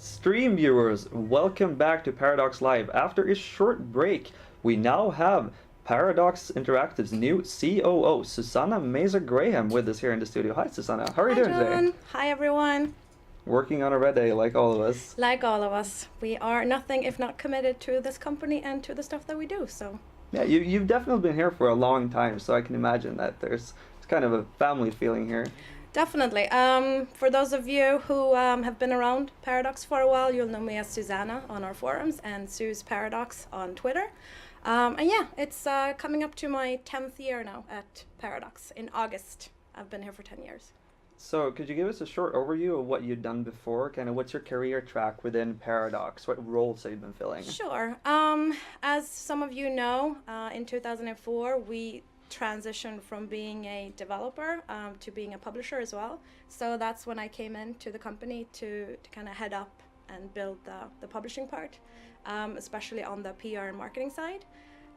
Stream viewers, welcome back to Paradox Live. After a short break, we now have Paradox Interactive's new COO, Susana Meza Graham, with us here in the studio. Hi, Susana. How are you Hi, doing John. today? Hi, everyone. Working on a red day, like all of us. Like all of us, we are nothing if not committed to this company and to the stuff that we do. So, Yeah, you've definitely been here for a long time, so I can imagine that there's kind of a family feeling here. definitely. For those of you who have been around Paradox for a while, you'll know me as Susana on our forums and Sue's Paradox on Twitter. And yeah, it's coming up to my 10th year now at Paradox in August. I've been here for 10 years. So, could you give us a short overview of what you've done before? Kind of what's your career track within Paradox? What roles have you been filling? Sure. As some of you know, in 2004, we transitioned from being a developer to being a publisher as well. So that's when I came into the company to kind of head up and build the publishing part, especially on the PR and marketing side.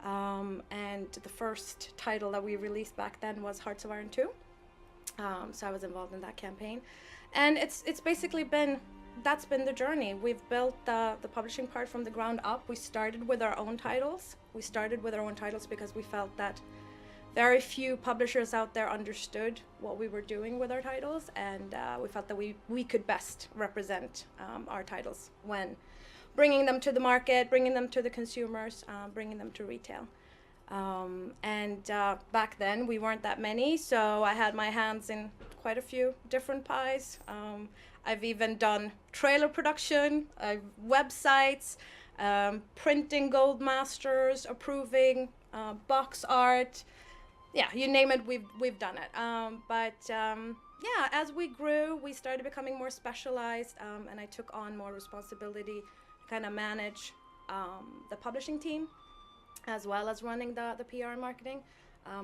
And the first title that we released back then was Hearts of Iron 2. So I was involved in that campaign, and it's basically that's been the journey. We've built the publishing part from the ground up. We started with our own titles. Because we felt that very few publishers out there understood what we were doing with our titles, and we felt that we could best represent our titles when bringing them to the market, bringing them to the consumers, bringing them to retail. Back then we weren't that many, so I had my hands in quite a few different pies. I've even done trailer production, websites, printing gold masters, approving box art. Yeah, you name it, we've done it. Yeah, as we grew, we started becoming more specialized, and I took on more responsibility to kind of manage the publishing team, as well as running the PR and marketing.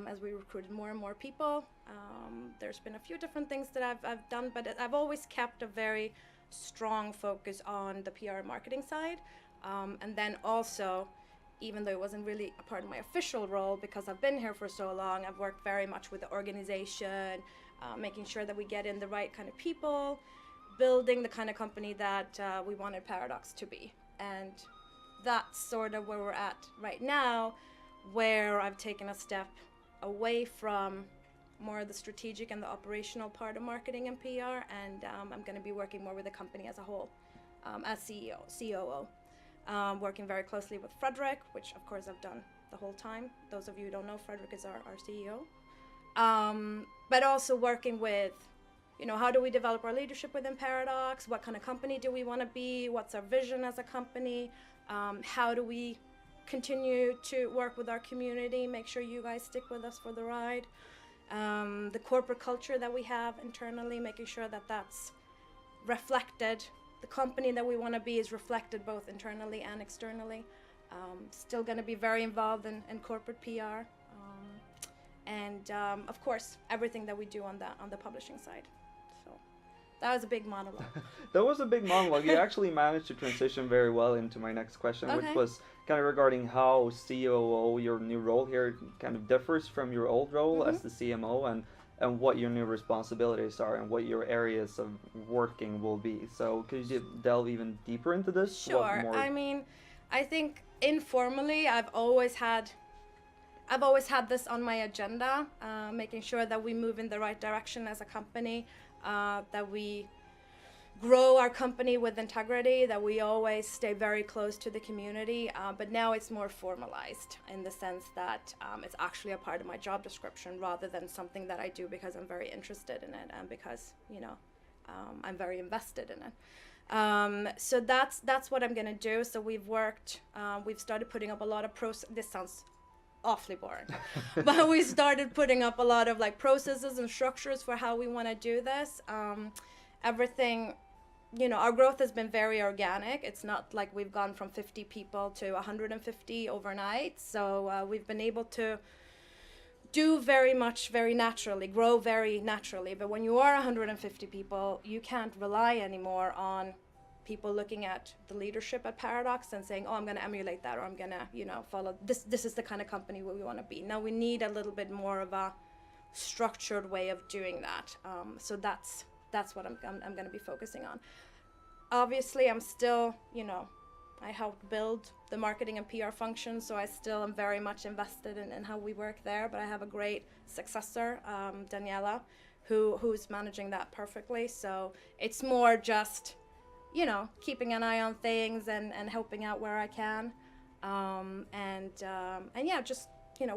As we recruited more and more people, there's been a few different things that I've done, but I've always kept a very strong focus on the PR and marketing side. And then also, even though it wasn't really a part of my official role, because I've been here for so long, I've worked very much with the organization, making sure that we get in the right kind of people, building the kind of company that we wanted Paradox to be. And that's sort of where we're at right now, where I've taken a step away from more of the strategic and the operational part of marketing and PR, and I'm going to be working more with the company as a whole, as COO. Working very closely with Frederick, which of course I've done the whole time. Those of you who don't know, Frederick is our CEO. But also working with, how do we develop our leadership within Paradox? What kind of company do we want to be? What's our vision as a company? How do we continue to work with our community, make sure you guys stick with us for the ride? The corporate culture that we have internally, making sure that that's reflected. The company that we want to be is reflected both internally and externally. Still going to be very involved in corporate PR. Of course, everything that we do on the publishing side. That was a big monologue. That was a big monologue. You actually managed to transition very well into my next question, which was kind of regarding how COO, your new role here, kind of differs from your old role as the CMO, and what your new responsibilities are and what your areas of working will be. So could you delve even deeper into this? Sure. I mean, I think informally I've always had this on my agenda, making sure that we move in the right direction as a company, that we grow our company with integrity, that we always stay very close to the community. But now it's more formalized in the sense that it's actually a part of my job description rather than something that I do because I'm very interested in it and because, I'm very invested in it. So that's what I'm going to do. So we've started putting up a lot of this sounds awfully boring, but we started putting up a lot of processes and structures for how we want to do this. Everything, our growth has been very organic. It's not like we've gone from 50 people to 150 overnight. So we've been able to do very naturally, grow very naturally. But when you are 150 people, you can't rely anymore on people looking at the leadership at Paradox and saying, oh, I'm going to emulate that, or I'm going to, follow this. This is the kind of company we want to be. Now we need a little bit more of a structured way of doing that. So that's what I'm going to be focusing on. Obviously, I'm still, I helped build the marketing and PR function, so I still am very much invested in how we work there. But I have a great successor, Daniela, who's managing that perfectly. So it's more just, keeping an eye on things and helping out where I can, and yeah, just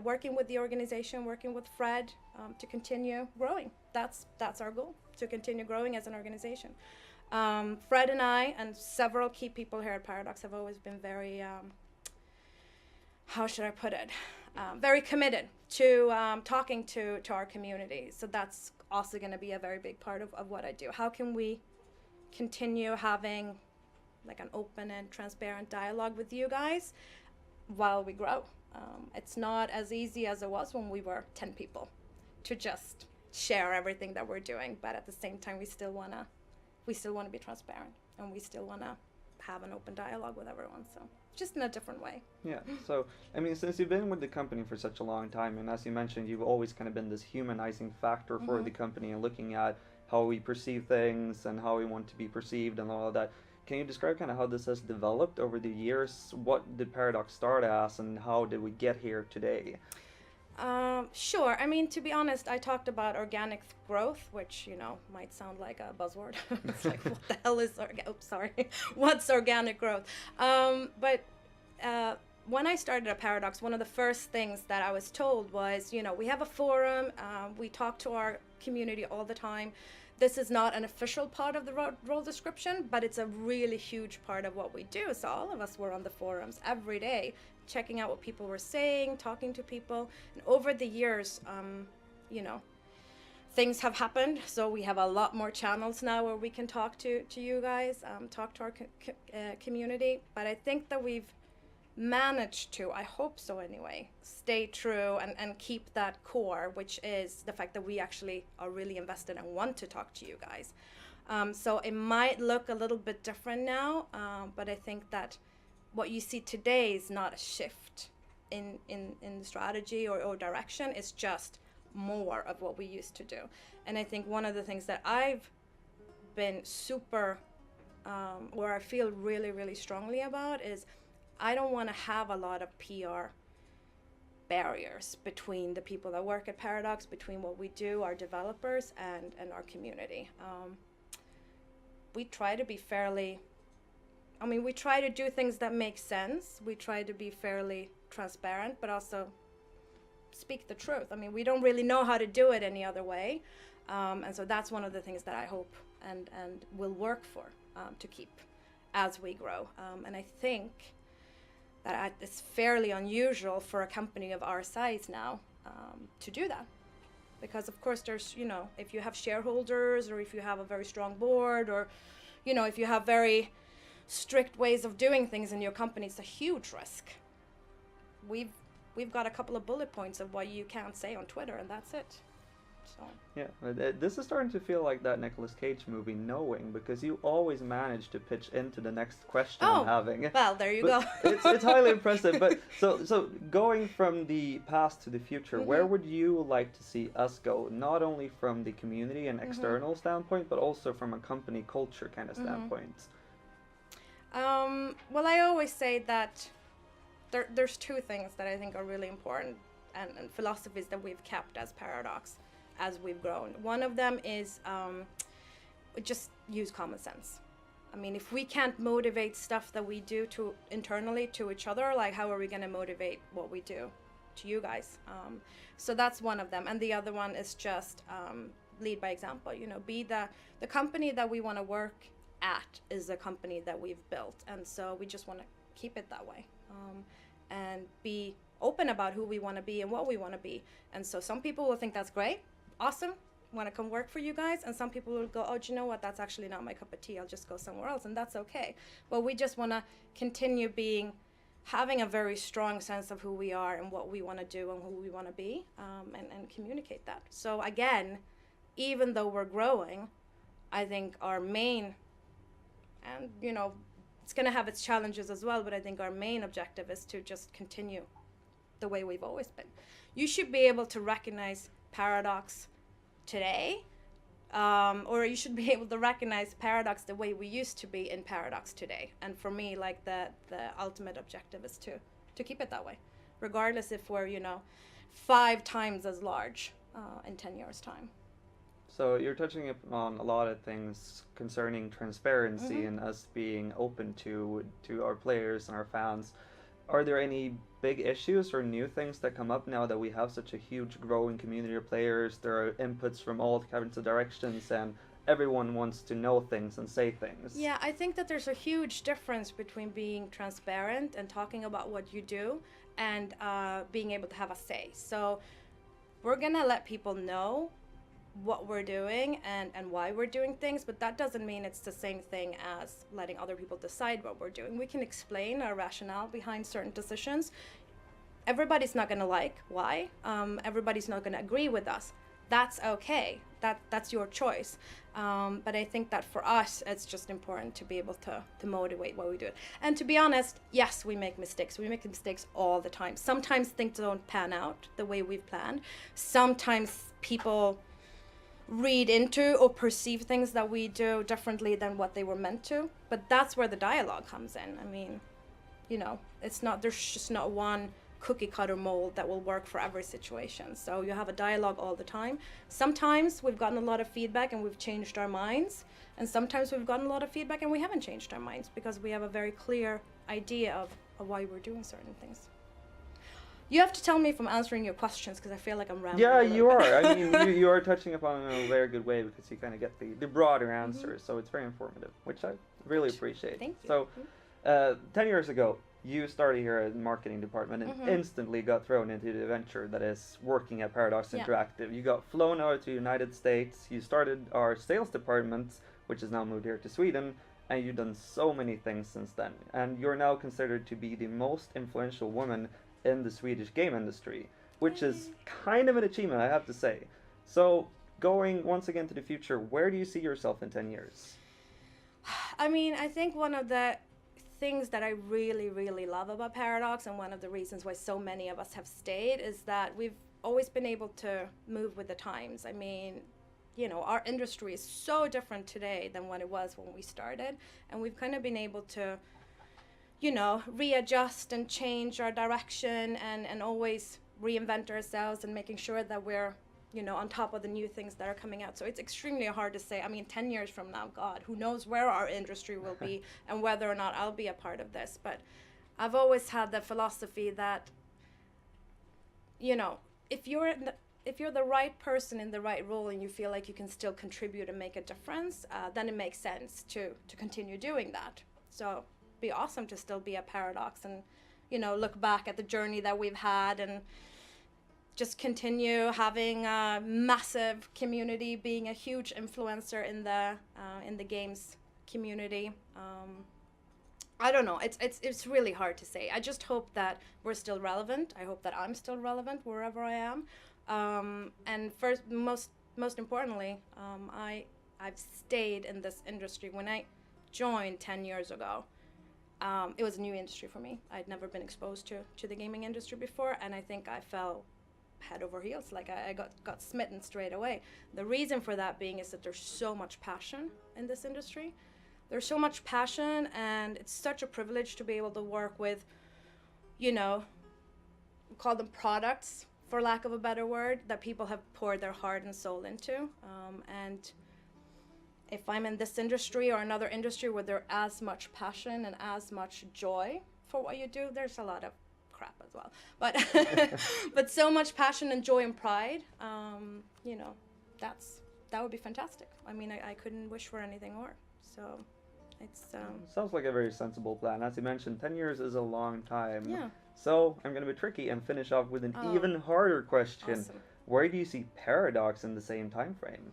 working with the organization, working with Fred, to continue growing. That's our goal, to continue growing as an organization. Fred and I and several key people here at Paradox have always been very, how should I put it, very committed to talking to our community. So that's also going to be a very big part of what I do. How can we continue having like an open and transparent dialogue with you guys while we grow? It's not as easy as it was when we were 10 people to just share everything that we're doing, but at the same time we still want to be transparent, and we still want to have an open dialogue with everyone, so just in a different way. Yeah, so I mean, since you've been with the company for such a long time, and as you mentioned, you've always kind of been this humanizing factor for the company and looking at how we perceive things and how we want to be perceived and all of that. Can you describe kind of how this has developed over the years? What did Paradox start as, and how did we get here today? Sure. I mean, to be honest, I talked about organic growth, which, might sound like a buzzword. It's like, what the hell is what's organic growth? But when I started at Paradox, one of the first things that I was told was, we have a forum, we talk to our community all the time. This is not an official part of the role description, but it's a really huge part of what we do. So all of us were on the forums every day, checking out what people were saying, talking to people. And over the years, things have happened. So we have a lot more channels now where we can talk to you guys, talk to our community. But I think that we've managed to, I hope so anyway, stay true and keep that core, which is the fact that we actually are really invested and want to talk to you guys. So it might look a little bit different now, but I think that what you see today is not a shift in strategy or direction. It's just more of what we used to do. And I think one of the things that I've been super, where I feel really, really strongly about is I don't want to have a lot of PR barriers between the people that work at Paradox, between what we do, our developers, and our community. We try to be we try to do things that make sense. We try to be fairly transparent, but also speak the truth. I mean, we don't really know how to do it any other way. And so that's one of the things that I hope and will work for, to keep as we grow. And I think that it's fairly unusual for a company of our size now to do that. Because of course there's, if you have shareholders, or if you have a very strong board, or, if you have very strict ways of doing things in your company, it's a huge risk. We've got a couple of bullet points of what you can't say on Twitter, and that's it. So. Yeah, this is starting to feel like that Nicolas Cage movie, Knowing, because you always manage to pitch into the next question I'm having. Well, there you go. it's highly impressive. But so going from the past to the future, where would you like to see us go? Not only from the community and external standpoint, but also from a company culture kind of standpoint. Well, I always say that there's two things that I think are really important, and philosophies that we've kept as Paradox as we've grown. One of them is just use common sense. I mean, if we can't motivate stuff that we do internally to each other, like how are we going to motivate what we do to you guys? So that's one of them. And the other one is just lead by example. Be the company that we want to work at is a company that we've built, and so we just want to keep it that way, and be open about who we want to be and what we want to be. And so some people will think that's great, awesome, want to come work for you guys, and some people will go, oh, do you know what, that's actually not my cup of tea, I'll just go somewhere else, and that's okay. But we just want to continue having a very strong sense of who we are and what we want to do and who we want to be, and communicate that. So again, even though we're growing, I think our main, and it's going to have its challenges as well, but I think our main objective is to just continue the way we've always been. You should be able to recognize Paradox today or you should be able to recognize Paradox the way we used to be in Paradox today. And for me, like the ultimate objective is to keep it that way, regardless if we're 5 times as large in 10 years time. So you're touching upon a lot of things concerning transparency and us being open to our players and our fans. Are there any big issues or new things that come up now that we have such a huge growing community of players? There are inputs from all kinds of directions and everyone wants to know things and say things. Yeah, I think that there's a huge difference between being transparent and talking about what you do and being able to have a say. So we're gonna let people know what we're doing and why we're doing things, but that doesn't mean it's the same thing as letting other people decide what we're doing. We can explain our rationale behind certain decisions. Everybody's not gonna like why. Everybody's not gonna agree with us. That's okay. That's your choice. But I think that for us, it's just important to be able to motivate what we do. And to be honest, yes, we make mistakes. We make mistakes all the time. Sometimes things don't pan out the way we've planned. Sometimes people read into or perceive things that we do differently than what they were meant to. But that's where the dialogue comes in. I mean, there's just not one cookie cutter mold that will work for every situation. So you have a dialogue all the time. Sometimes we've gotten a lot of feedback and we've changed our minds. And sometimes we've gotten a lot of feedback and we haven't changed our minds because we have a very clear idea of why we're doing certain things. You have to tell me if I'm answering your questions because I feel like I'm rambling. Yeah, you are. I mean, you are touching upon it in a very good way because you kind of get the broader answers. So it's very informative, which I really appreciate. Thank you. So 10 years ago, you started here at the marketing department and instantly got thrown into the venture that is working at Paradox Interactive. You got flown out to the United States. You started our sales department, which has now moved here to Sweden. And you've done so many things since then. And you're now considered to be the most influential woman in the Swedish game industry, which is kind of an achievement, I have to say. So, going once again to the future, where do you see yourself in 10 years? I mean, I think one of the things that I really, really love about Paradox, and one of the reasons why so many of us have stayed, is that we've always been able to move with the times. I mean, our industry is so different today than what it was when we started, and we've kind of been able to readjust and change our direction and always reinvent ourselves and making sure that we're, on top of the new things that are coming out. So it's extremely hard to say. I mean, 10 years from now, God, who knows where our industry will be and whether or not I'll be a part of this. But I've always had the philosophy that, if you're the right person in the right role and you feel like you can still contribute and make a difference, then it makes sense to continue doing that. So be awesome to still be a Paradox and look back at the journey that we've had and just continue having a massive community, being a huge influencer in the games community. I don't know, it's really hard to say. I just hope that we're still relevant. I hope that I'm still relevant wherever I am, and first, most importantly, I've stayed in this industry. When I joined 10 years ago, it was a new industry for me. I'd never been exposed to the gaming industry before, and I think I fell head over heels. Like I got smitten straight away. The reason for that being is that there's so much passion in this industry. There's so much passion, and it's such a privilege to be able to work with, call them products, for lack of a better word, that people have poured their heart and soul into. And if I'm in this industry or another industry where there's as much passion and as much joy for what you do, there's a lot of crap as well. But but so much passion and joy and pride, that would be fantastic. I mean, I couldn't wish for anything more. So it's sounds like a very sensible plan. As you mentioned, 10 years is a long time. Yeah. So I'm going to be tricky and finish off with an even harder question. Awesome. Where do you see Paradox in the same time frame?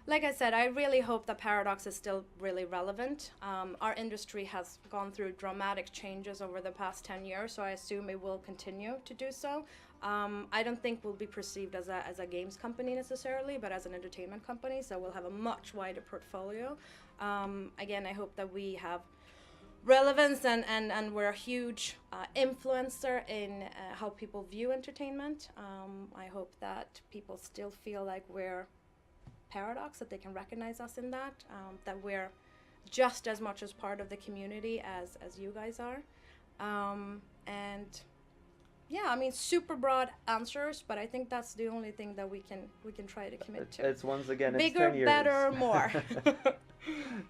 Like I said, I really hope that Paradox is still really relevant. Our industry has gone through dramatic changes over the past 10 years, so I assume it will continue to do so. I don't think we'll be perceived as a games company necessarily, but as an entertainment company, so we'll have a much wider portfolio. Again, I hope that we have relevance and we're a huge influencer in how people view entertainment. I hope that people still feel like we're Paradox, that they can recognize us in that, that we're just as much as part of the community as you guys are. And yeah, I mean, super broad answers, but I think that's the only thing that we can try to commit to. It's once again, it's bigger, 10 years. better, more.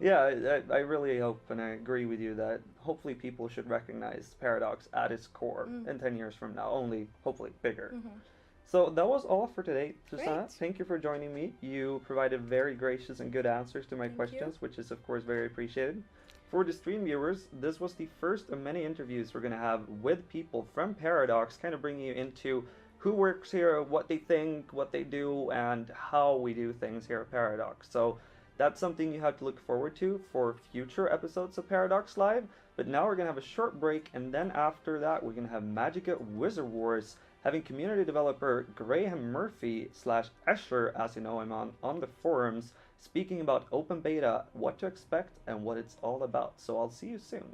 Yeah, I really hope and I agree with you that hopefully people should recognize Paradox at its core in 10 years from now, only hopefully bigger. So that was all for today, Susana. Great. Thank you for joining me. You provided very gracious and good answers to my questions, which is of course very appreciated. For the stream viewers, this was the first of many interviews we're going to have with people from Paradox, kind of bringing you into who works here, what they think, what they do, and how we do things here at Paradox. So that's something you have to look forward to for future episodes of Paradox Live. But now we're going to have a short break, and then after that we're going to have Magica Wizard Wars, having community developer Graham Murphy / Escher, as you know him on the forums, speaking about open beta, what to expect, and what it's all about. So I'll see you soon.